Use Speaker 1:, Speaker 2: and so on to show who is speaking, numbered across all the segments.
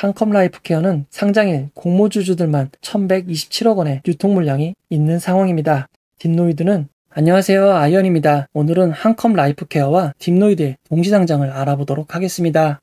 Speaker 1: 한컴라이프케어는 상장일 공모주주들만 1127억 원의 유통 물량이 있는 상황입니다. 딥노이드는 안녕하세요, 아이언입니다. 오늘은 한컴라이프케어와 딥노이드의 동시상장을 알아보도록 하겠습니다.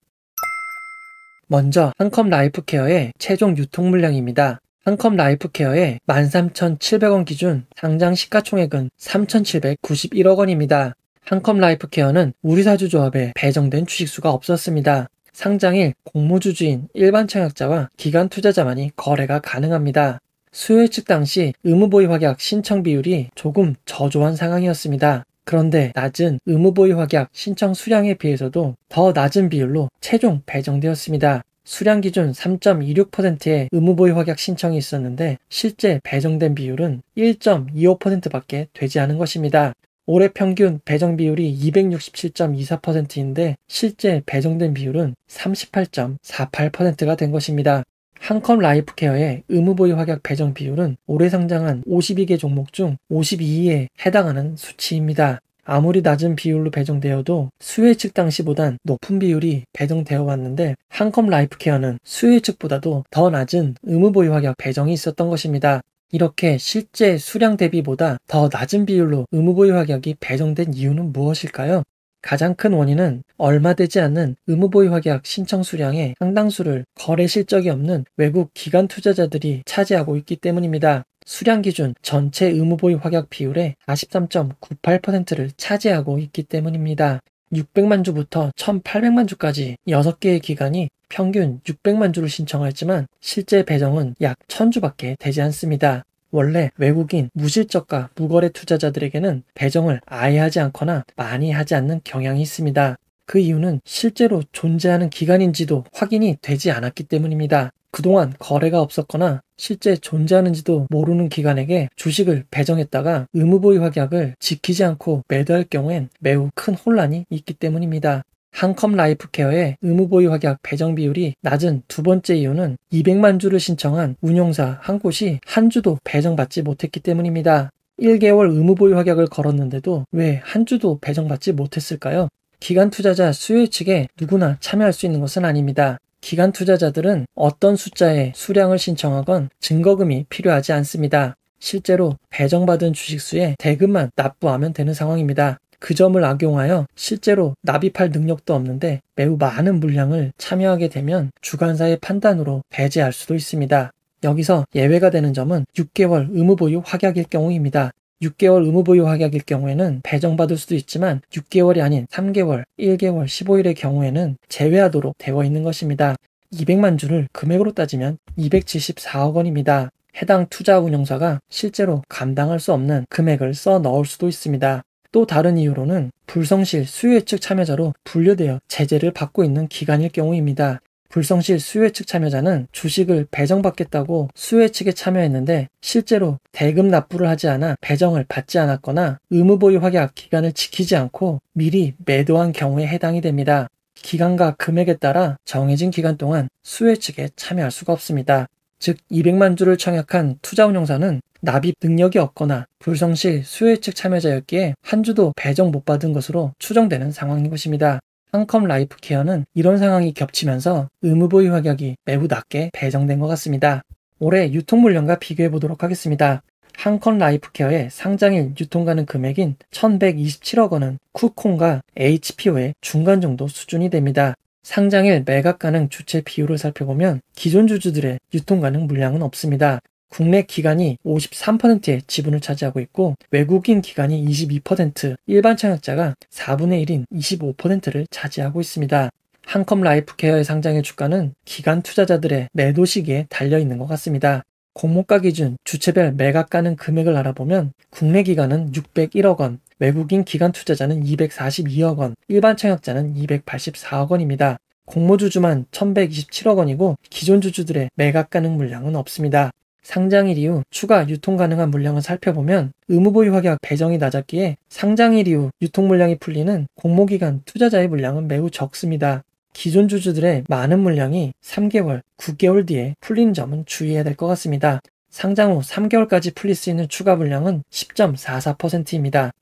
Speaker 1: 먼저 한컴라이프케어의 최종 유통 물량입니다. 한컴라이프케어의 13,700원 기준 상장 시가총액은 3,791억 원입니다. 한컴라이프케어는 우리사주조합에 배정된 주식수가 없었습니다. 상장일 공모주주인 일반 청약자와 기관 투자자만이 거래가 가능합니다. 수요 예측 당시 의무보유 확약 신청 비율이 조금 저조한 상황이었습니다. 그런데 낮은 의무보유 확약 신청 수량에 비해서도 더 낮은 비율로 최종 배정되었습니다. 수량 기준 3.26%의 의무보유 확약 신청이 있었는데 실제 배정된 비율은 1.25%밖에 되지 않은 것입니다. 올해 평균 배정 비율이 267.24%인데 실제 배정된 비율은 38.48%가 된 것입니다. 한컴라이프케어의 의무보유 확약 배정 비율은 올해 상장한 52개 종목 중 52위에 해당하는 수치입니다. 아무리 낮은 비율로 배정되어도 수요 예측 당시보단 높은 비율이 배정되어 왔는데 한컴라이프케어는 수요 예측보다도 더 낮은 의무보유 확약 배정이 있었던 것입니다. 이렇게 실제 수량 대비보다 더 낮은 비율로 의무보유 확약이 배정된 이유는 무엇일까요? 가장 큰 원인은 얼마 되지 않는 의무보유 확약 신청 수량의 상당수를 거래 실적이 없는 외국 기관 투자자들이 차지하고 있기 때문입니다. 수량 기준 전체 의무보유 확약 비율의 43.98%를 차지하고 있기 때문입니다. 600만 주부터 1800만 주까지 6개의 기관이 평균 600만 주를 신청했지만 실제 배정은 약 1000주밖에 되지 않습니다. 원래 외국인 무실적과 무거래 투자자들에게는 배정을 아예 하지 않거나 많이 하지 않는 경향이 있습니다. 그 이유는 실제로 존재하는 기관인지도 확인이 되지 않았기 때문입니다. 그동안 거래가 없었거나 실제 존재하는지도 모르는 기관에게 주식을 배정했다가 의무보유 확약을 지키지 않고 매도할 경우엔 매우 큰 혼란이 있기 때문입니다. 한컴라이프케어의 의무보유 확약 배정 비율이 낮은 두 번째 이유는 200만 주를 신청한 운용사 한 곳이 한 주도 배정받지 못했기 때문입니다. 1개월 의무보유 확약을 걸었는데도 왜 한 주도 배정받지 못했을까요? 기관 투자자 수요 예측에 누구나 참여할 수 있는 것은 아닙니다. 기관 투자자들은 어떤 숫자의 수량을 신청하건 증거금이 필요하지 않습니다. 실제로 배정받은 주식수의 대금만 납부하면 되는 상황입니다. 그 점을 악용하여 실제로 납입할 능력도 없는데 매우 많은 물량을 참여하게 되면 주관사의 판단으로 배제할 수도 있습니다. 여기서 예외가 되는 점은 6개월 의무보유 확약일 경우입니다. 6개월 의무보유 확약일 경우에는 배정받을 수도 있지만 6개월이 아닌 3개월, 1개월, 15일의 경우에는 제외하도록 되어 있는 것입니다. 200만 주를 금액으로 따지면 274억 원입니다. 해당 투자 운용사가 실제로 감당할 수 없는 금액을 써 넣을 수도 있습니다. 또 다른 이유로는 불성실 수요 예측 참여자로 분류되어 제재를 받고 있는 기관일 경우입니다. 불성실 수요 예측 참여자는 주식을 배정받겠다고 수요 예측에 참여했는데 실제로 대금 납부를 하지 않아 배정을 받지 않았거나 의무보유 확약 기간을 지키지 않고 미리 매도한 경우에 해당이 됩니다. 기간과 금액에 따라 정해진 기간 동안 수요 예측에 참여할 수가 없습니다. 즉 200만 주를 청약한 투자운용사는 납입 능력이 없거나 불성실 수요 예측 참여자였기에 한 주도 배정 못 받은 것으로 추정되는 상황인 것입니다. 한컴라이프케어는 이런 상황이 겹치면서 의무보유 확약이 매우 낮게 배정된 것 같습니다. 올해 유통 물량과 비교해 보도록 하겠습니다. 한컴라이프케어의 상장일 유통 가능 금액인 1127억 원은 쿠콩과 HPO의 중간 정도 수준이 됩니다. 상장일 매각 가능 주체 비율을 살펴보면 기존 주주들의 유통 가능 물량은 없습니다. 국내 기관이 53%의 지분을 차지하고 있고 외국인 기관이 22%, 일반 청약자가 4분의 1인 25%를 차지하고 있습니다. 한컴라이프케어의 상장일 주가는 기관 투자자들의 매도 시기에 달려있는 것 같습니다. 공모가 기준 주체별 매각 가능 금액을 알아보면 국내 기관은 601억 원, 외국인 기관 투자자는 242억 원, 일반 청약자는 284억 원입니다. 공모주주만 1127억 원이고 기존 주주들의 매각 가능 물량은 없습니다. 상장일 이후 추가 유통 가능한 물량을 살펴보면 의무보유 확약 배정이 낮았기에 상장일 이후 유통 물량이 풀리는 공모기관 투자자의 물량은 매우 적습니다. 기존 주주들의 많은 물량이 3개월, 9개월 뒤에 풀리는 점은 주의해야 될 것 같습니다. 상장 후 3개월까지 풀릴 수 있는 추가 물량은 10.44%입니다.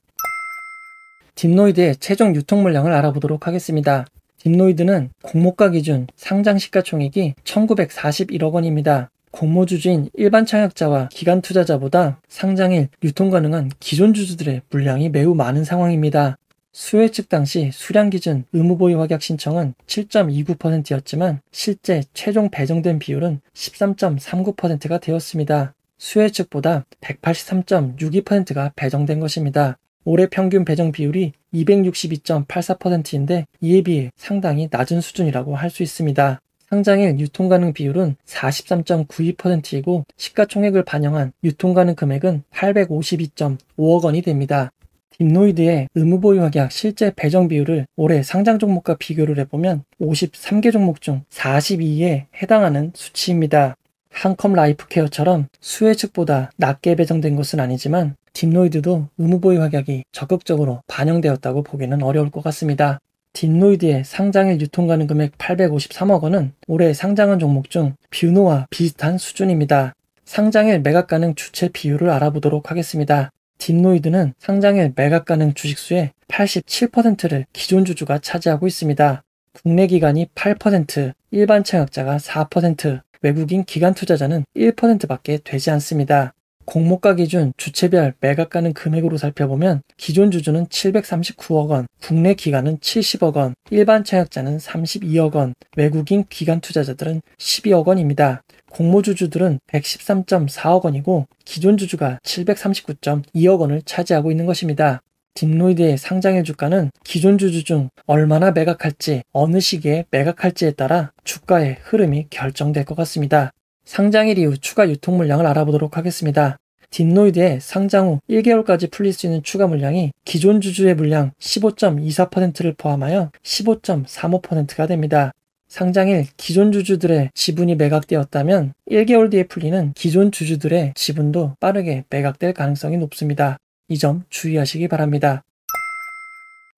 Speaker 1: 딥노이드의 최종 유통 물량을 알아보도록 하겠습니다. 딥노이드는 공모가 기준 상장 시가총액이 1941억 원입니다. 공모주주인 일반 청약자와 기관 투자자보다 상장일 유통 가능한 기존 주주들의 물량이 매우 많은 상황입니다. 수혜 측 당시 수량 기준 의무 보유 확약 신청은 7.29%였지만 실제 최종 배정된 비율은 13.39%가 되었습니다. 수혜 측보다 183.62%가 배정된 것입니다. 올해 평균 배정 비율이 262.84%인데 이에 비해 상당히 낮은 수준이라고 할 수 있습니다. 상장일 유통가능 비율은 43.92%이고 시가총액을 반영한 유통가능 금액은 852.5억 원이 됩니다. 딥노이드의 의무보유 확약 실제 배정 비율을 올해 상장 종목과 비교를 해보면 53개 종목 중 42위에 해당하는 수치입니다. 한컴 라이프케어처럼 수혜 측보다 낮게 배정된 것은 아니지만 딥노이드도 의무보유 확약이 적극적으로 반영되었다고 보기는 어려울 것 같습니다. 딥노이드의 상장일 유통가능 금액 853억 원은 올해 상장한 종목 중 뷰노와 비슷한 수준입니다. 상장일 매각가능 주체 비율을 알아보도록 하겠습니다. 딥노이드는 상장일 매각가능 주식수의 87%를 기존 주주가 차지하고 있습니다. 국내 기관이 8%, 일반 청약자가 4%, 외국인 기관 투자자는 1%밖에 되지 않습니다. 공모가 기준 주체별 매각 가능 금액으로 살펴보면 기존 주주는 739억 원, 국내 기관은 70억 원, 일반 청약자는 32억 원, 외국인 기관 투자자들은 12억 원입니다. 공모 주주들은 113.4억 원이고 기존 주주가 739.2억 원을 차지하고 있는 것입니다. 딥노이드의 상장일 주가는 기존 주주 중 얼마나 매각할지, 어느 시기에 매각할지에 따라 주가의 흐름이 결정될 것 같습니다. 상장일 이후 추가 유통 물량을 알아보도록 하겠습니다. 딥노이드의 상장 후 1개월까지 풀릴 수 있는 추가 물량이 기존 주주의 물량 15.24%를 포함하여 15.35%가 됩니다. 상장일 기존 주주들의 지분이 매각되었다면 1개월 뒤에 풀리는 기존 주주들의 지분도 빠르게 매각될 가능성이 높습니다. 이 점 주의하시기 바랍니다.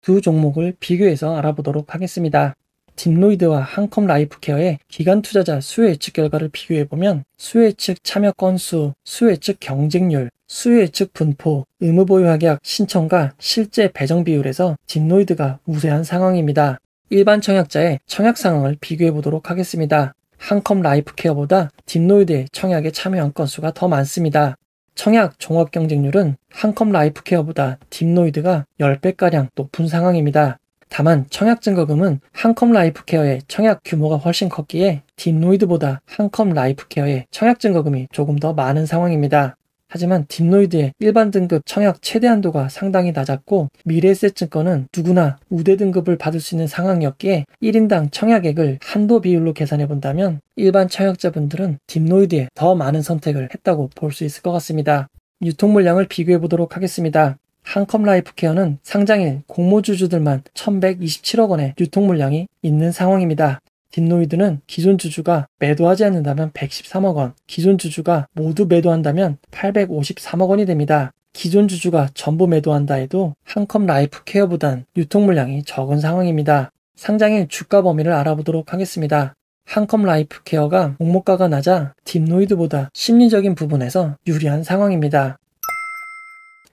Speaker 1: 두 종목을 비교해서 알아보도록 하겠습니다. 딥노이드와 한컴 라이프케어의 기관 투자자 수요 예측 결과를 비교해보면 수요 예측 참여 건수, 수요 예측 경쟁률, 수요 예측 분포, 의무 보유 확약 신청과 실제 배정 비율에서 딥노이드가 우세한 상황입니다. 일반 청약자의 청약 상황을 비교해보도록 하겠습니다. 한컴 라이프케어보다 딥노이드의 청약에 참여한 건수가 더 많습니다. 청약 종합 경쟁률은 한컴 라이프케어보다 딥노이드가 10배가량 높은 상황입니다. 다만 청약 증거금은 한컴 라이프케어의 청약 규모가 훨씬 컸기에 딥노이드보다 한컴 라이프케어의 청약 증거금이 조금 더 많은 상황입니다. 하지만 딥노이드의 일반 등급 청약 최대 한도가 상당히 낮았고 미래에셋증권은 누구나 우대 등급을 받을 수 있는 상황이었기에 1인당 청약액을 한도 비율로 계산해본다면 일반 청약자분들은 딥노이드에 더 많은 선택을 했다고 볼 수 있을 것 같습니다. 유통 물량을 비교해보도록 하겠습니다. 한컴 라이프케어는 상장일 공모주주들만 1127억 원의 유통 물량이 있는 상황입니다. 딥노이드는 기존 주주가 매도하지 않는다면 113억 원, 기존 주주가 모두 매도한다면 853억 원이 됩니다. 기존 주주가 전부 매도한다 해도 한컴 라이프케어보단 유통 물량이 적은 상황입니다. 상장일 주가 범위를 알아보도록 하겠습니다. 한컴 라이프케어가 공모가가 낮아 딥노이드보다 심리적인 부분에서 유리한 상황입니다.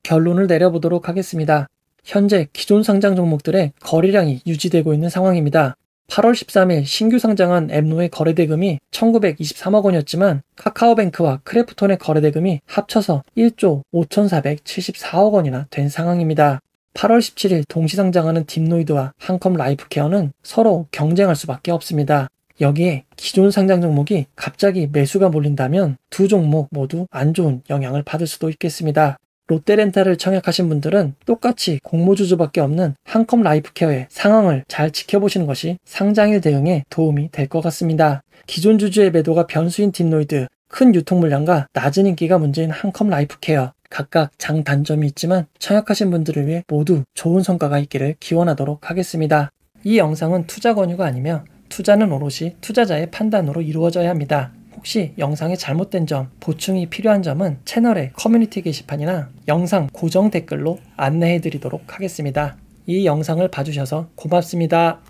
Speaker 1: 결론을 내려보도록 하겠습니다. 현재 기존 상장 종목들의 거래량이 유지되고 있는 상황입니다. 8월 13일 신규 상장한 앱노의 거래대금이 1923억 원이었지만 카카오뱅크와 크래프톤의 거래대금이 합쳐서 1조 5474억 원이나 된 상황입니다. 8월 17일 동시 상장하는 딥노이드와 한컴 라이프케어는 서로 경쟁할 수밖에 없습니다. 여기에 기존 상장 종목이 갑자기 매수가 몰린다면 두 종목 모두 안 좋은 영향을 받을 수도 있겠습니다. 롯데렌탈을 청약하신 분들은 똑같이 공모주주밖에 없는 한컴 라이프케어의 상황을 잘 지켜보시는 것이 상장일 대응에 도움이 될 것 같습니다. 기존 주주의 매도가 변수인 딥노이드, 큰 유통 물량과 낮은 인기가 문제인 한컴 라이프케어, 각각 장단점이 있지만 청약하신 분들을 위해 모두 좋은 성과가 있기를 기원하도록 하겠습니다. 이 영상은 투자 권유가 아니며 투자는 오롯이 투자자의 판단으로 이루어져야 합니다. 혹시 영상에 잘못된 점, 보충이 필요한 점은 채널의 커뮤니티 게시판이나 영상 고정 댓글로 안내해 드리도록 하겠습니다. 이 영상을 봐주셔서 고맙습니다.